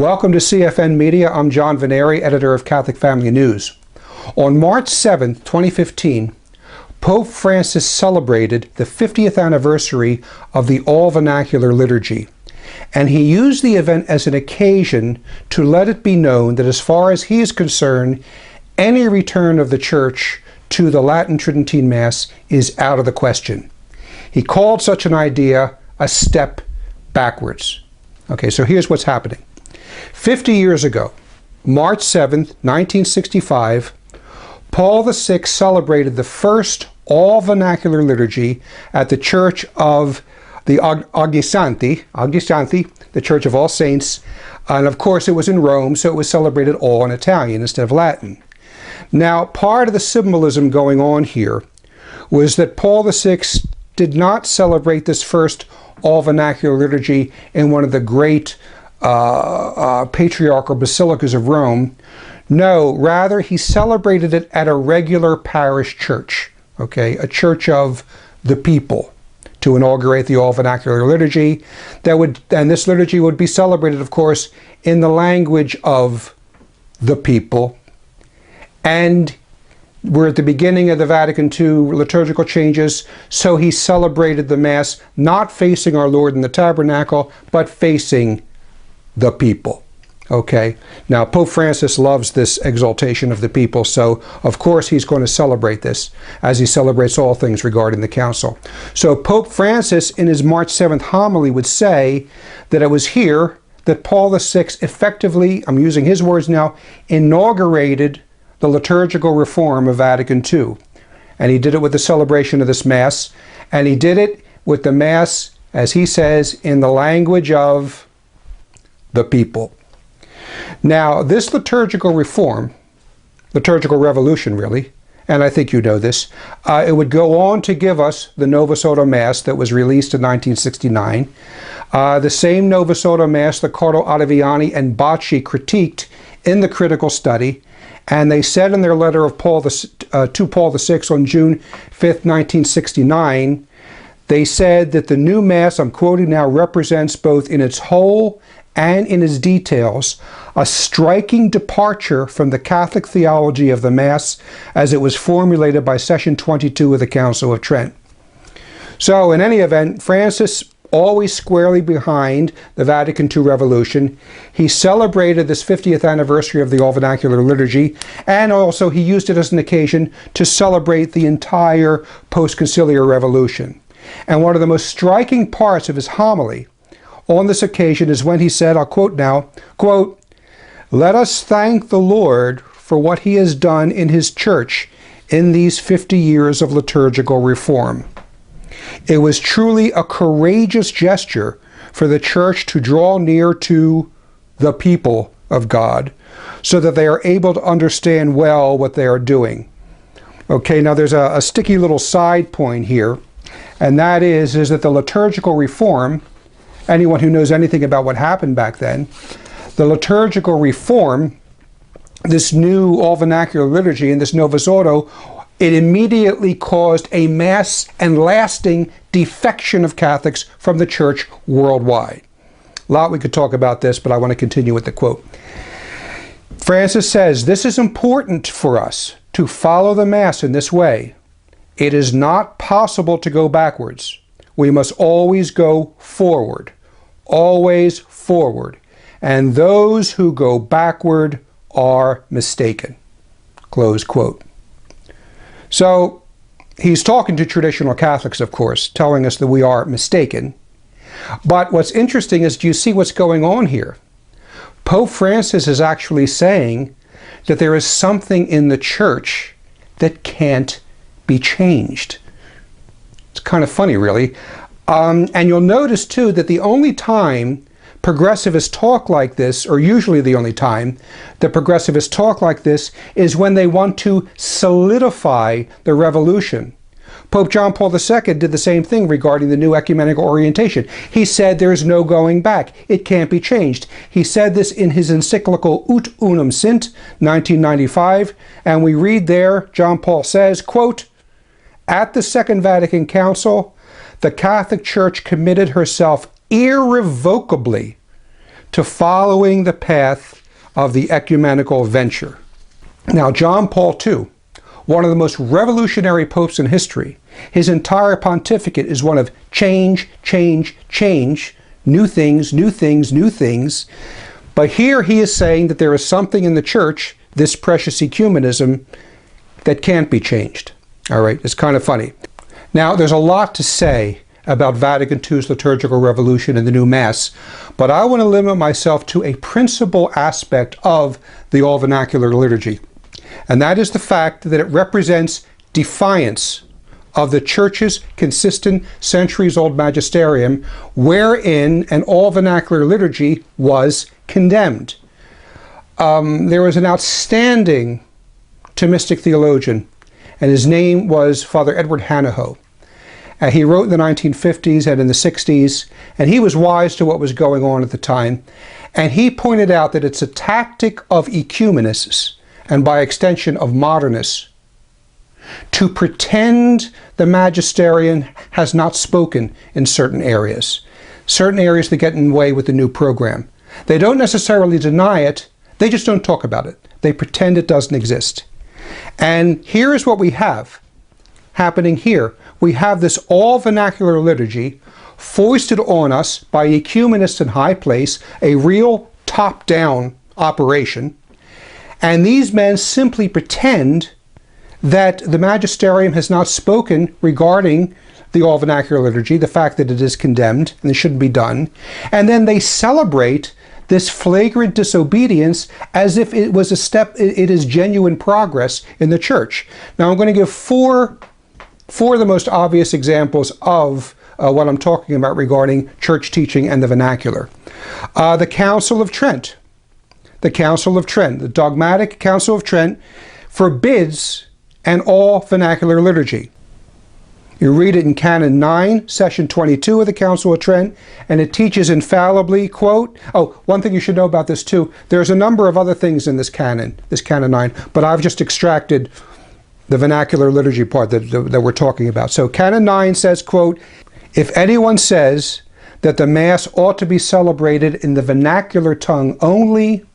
Welcome to CFN Media. I'm John Vennari, editor of Catholic Family News. On March 7, 2015, Pope Francis celebrated the 50th anniversary of the all-vernacular liturgy, and he used the event as an occasion to let it be known that as far as he is concerned, any return of the Church to the Latin Tridentine Mass is out of the question. He called such an idea a step backwards. Okay, so here's what's happening. 50 years ago, March 7th, 1965, Paul VI celebrated the first all-vernacular liturgy at the Church of the Ognissanti, the Church of All Saints, and of course it was in Rome, so it was celebrated all in Italian instead of Latin. Now, part of the symbolism going on here was that Paul VI did not celebrate this first all-vernacular liturgy in one of the great patriarchal basilicas of Rome. No, rather he celebrated it at a regular parish church, okay, a church of the people, to inaugurate the all-vernacular liturgy. And this liturgy would be celebrated, of course, in the language of the people. And we're at the beginning of the Vatican II liturgical changes, so he celebrated the Mass not facing our Lord in the tabernacle, but facing the people. Okay, now Pope Francis loves this exaltation of the people, so of course he's going to celebrate this as he celebrates all things regarding the council. So Pope Francis in his March 7th homily would say that it was here that Paul VI effectively, I'm using his words now, inaugurated the liturgical reform of Vatican II. And he did it with the celebration of this Mass, and he did it with the Mass, as he says, in the language of the people. Now, this liturgical reform, liturgical revolution really, and I think you know this, it would go on to give us the Novus Ordo Mass that was released in 1969, the same Novus Ordo Mass that Cardinal Ottaviani and Bacci critiqued in the critical study, and they said in their letter of to Paul VI on June 5th, 1969, they said that the new Mass, I'm quoting now, represents both in its whole and in its details a striking departure from the Catholic theology of the Mass as it was formulated by Session 22 of the Council of Trent. So in any event, Francis always squarely behind the Vatican II revolution. He celebrated this 50th anniversary of the all-vernacular liturgy, and also he used it as an occasion to celebrate the entire post-Conciliar revolution. And one of the most striking parts of his homily on this occasion is when he said, I'll quote now, quote, "Let us thank the Lord for what he has done in his church in these 50 years of liturgical reform. It was truly a courageous gesture for the church to draw near to the people of God so that they are able to understand well what they are doing." Okay, now there's a sticky little side point here, and that is that the liturgical reform, anyone who knows anything about what happened back then, the liturgical reform, this new all-vernacular liturgy and this Novus Ordo, it immediately caused a mass and lasting defection of Catholics from the Church worldwide. A lot we could talk about this, but I want to continue with the quote. Francis says, "This is important for us to follow the Mass in this way. It is not possible to go backwards. We must always go forward. Always forward. And those who go backward are mistaken." Close quote. So he's talking to traditional Catholics, of course, telling us that we are mistaken. But what's interesting is, do you see what's going on here? Pope Francis is actually saying that there is something in the church that can't be changed. It's kind of funny, really. And you'll notice, too, that the only time progressivists talk like this, or usually the only time that progressivists talk like this, is when they want to solidify the revolution. Pope John Paul II did the same thing regarding the new ecumenical orientation. He said there's no going back. It can't be changed. He said this in his Encyclical Ut Unum Sint, 1995, and we read there, John Paul says, quote, "At the Second Vatican Council, the Catholic Church committed herself irrevocably to following the path of the ecumenical venture. Now, John Paul II, one of the most revolutionary popes in history, his entire pontificate is one of change, change, change, new things, new things, new things. But here he is saying that there is something in the church, this precious ecumenism, that can't be changed. All right, it's kind of funny. Now, there's a lot to say about Vatican II's liturgical revolution and the new Mass, but I want to limit myself to a principal aspect of the all-vernacular liturgy, and that is the fact that it represents defiance of the Church's consistent centuries-old magisterium, wherein an all-vernacular liturgy was condemned. There was an outstanding Thomistic theologian, and his name was Father Edward Hanaho. He wrote in the 1950s and in the 60s, and he was wise to what was going on at the time. And he pointed out that it's a tactic of ecumenists, and by extension of modernists, to pretend the magisterium has not spoken in certain areas that get in the way with the new program. They don't necessarily deny it, they just don't talk about it. They pretend it doesn't exist. And here is what we have happening here. We have this all-vernacular liturgy foisted on us by ecumenists in high place, a real top-down operation, and these men simply pretend that the magisterium has not spoken regarding the all-vernacular liturgy, the fact that it is condemned and it shouldn't be done, and then they celebrate this flagrant disobedience as if it was it is genuine progress in the church. Now I'm going to give four of the most obvious examples of what I'm talking about regarding church teaching and the vernacular. The Council of Trent. The Council of Trent, the dogmatic Council of Trent, forbids an all-vernacular liturgy. You read it in Canon 9, Session 22 of the Council of Trent, and it teaches infallibly, quote, oh, one thing you should know about this too, there's a number of other things in this Canon 9, but I've just extracted the vernacular liturgy part that we're talking about. So Canon 9 says, quote, if anyone says that the Mass ought to be celebrated in the vernacular tongue only,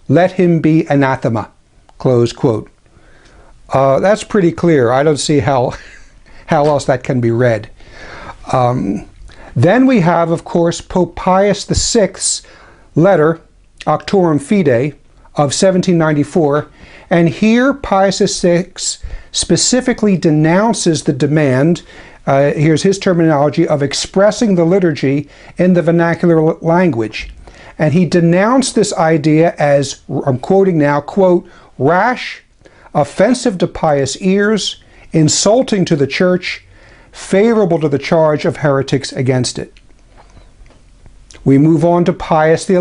let him be anathema, close quote. That's pretty clear. I don't see how else that can be read. Then we have, of course, Pope Pius VI's letter, Auctorum Fidei, of 1794, and here Pius VI specifically denounces the demand, here's his terminology, of expressing the liturgy in the vernacular language. And he denounced this idea as, I'm quoting now, quote, rash, offensive to pious ears, insulting to the church, favorable to the charge of heretics against it. We move on to Pius XI.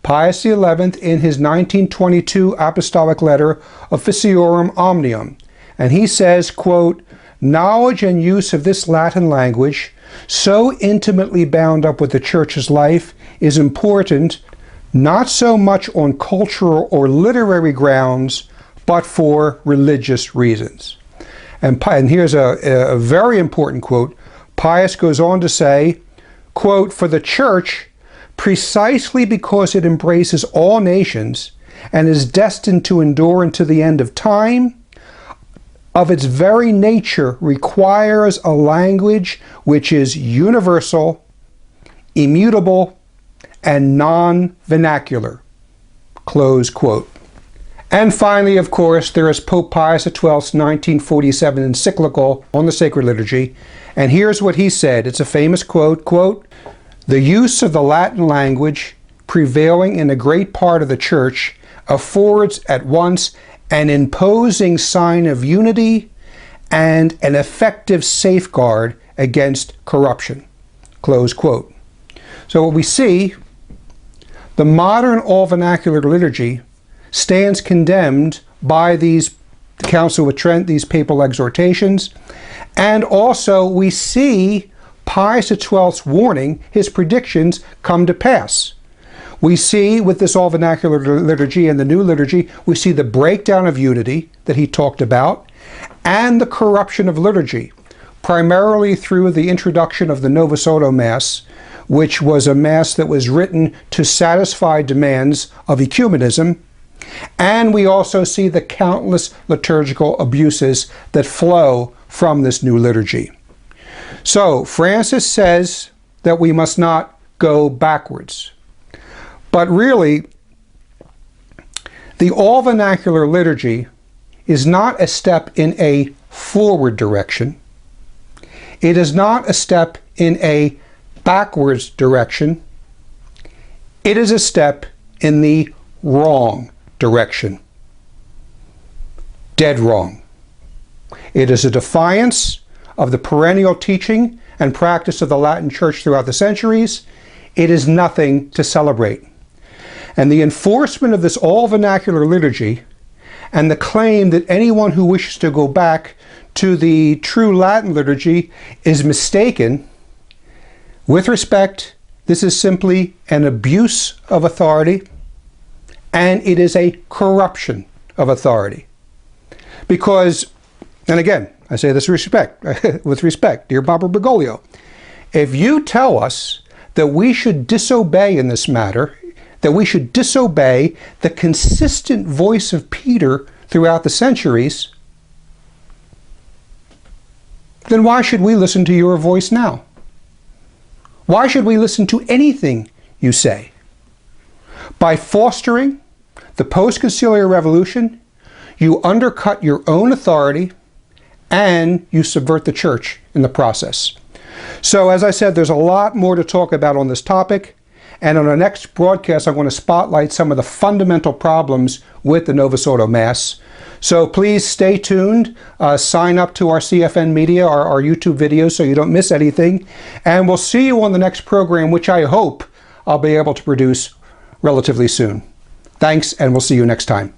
Pius XI, in his 1922 apostolic letter Officiorum Omnium, and he says, quote, knowledge and use of this Latin language, so intimately bound up with the church's life, is important not so much on cultural or literary grounds, but for religious reasons. And here's a very important quote. Pius goes on to say, quote, for the church, precisely because it embraces all nations and is destined to endure unto the end of time, of its very nature requires a language which is universal, immutable, and non-vernacular, close quote. And finally, of course, there is Pope Pius XII's 1947 Encyclical on the Sacred Liturgy, and here's what he said. It's a famous quote, quote, the use of the Latin language prevailing in a great part of the Church affords at once an imposing sign of unity and an effective safeguard against corruption, close quote. So what we see, the modern all-vernacular liturgy stands condemned by these Council of Trent, these papal exhortations, and also we see Pius XII's warning, his predictions come to pass. We see with this all-vernacular liturgy and the new liturgy, we see the breakdown of unity that he talked about and the corruption of liturgy, primarily through the introduction of the Novus Ordo Mass, which was a Mass that was written to satisfy demands of ecumenism. And we also see the countless liturgical abuses that flow from this new liturgy. So Francis says that we must not go backwards. But really, the all-vernacular liturgy is not a step in a forward direction. It is not a step in a backwards direction. It is a step in the wrong direction. Dead wrong. It is a defiance of the perennial teaching and practice of the Latin Church throughout the centuries. It is nothing to celebrate. And the enforcement of this all-vernacular liturgy and the claim that anyone who wishes to go back to the true Latin liturgy is mistaken, with respect, this is simply an abuse of authority, and it is a corruption of authority. Because, and again, I say this with respect, dear Papa Bergoglio, if you tell us that we should disobey in this matter, that we should disobey the consistent voice of Peter throughout the centuries, then why should we listen to your voice now? Why should we listen to anything you say? By fostering the post-Conciliar revolution, you undercut your own authority and you subvert the Church in the process. So as I said, there's a lot more to talk about on this topic. And on our next broadcast, I'm going to spotlight some of the fundamental problems with the Novus Ordo Mass. So please stay tuned. Sign up to our CFN Media, our YouTube videos, so you don't miss anything. And we'll see you on the next program, which I hope I'll be able to produce relatively soon. Thanks, and we'll see you next time.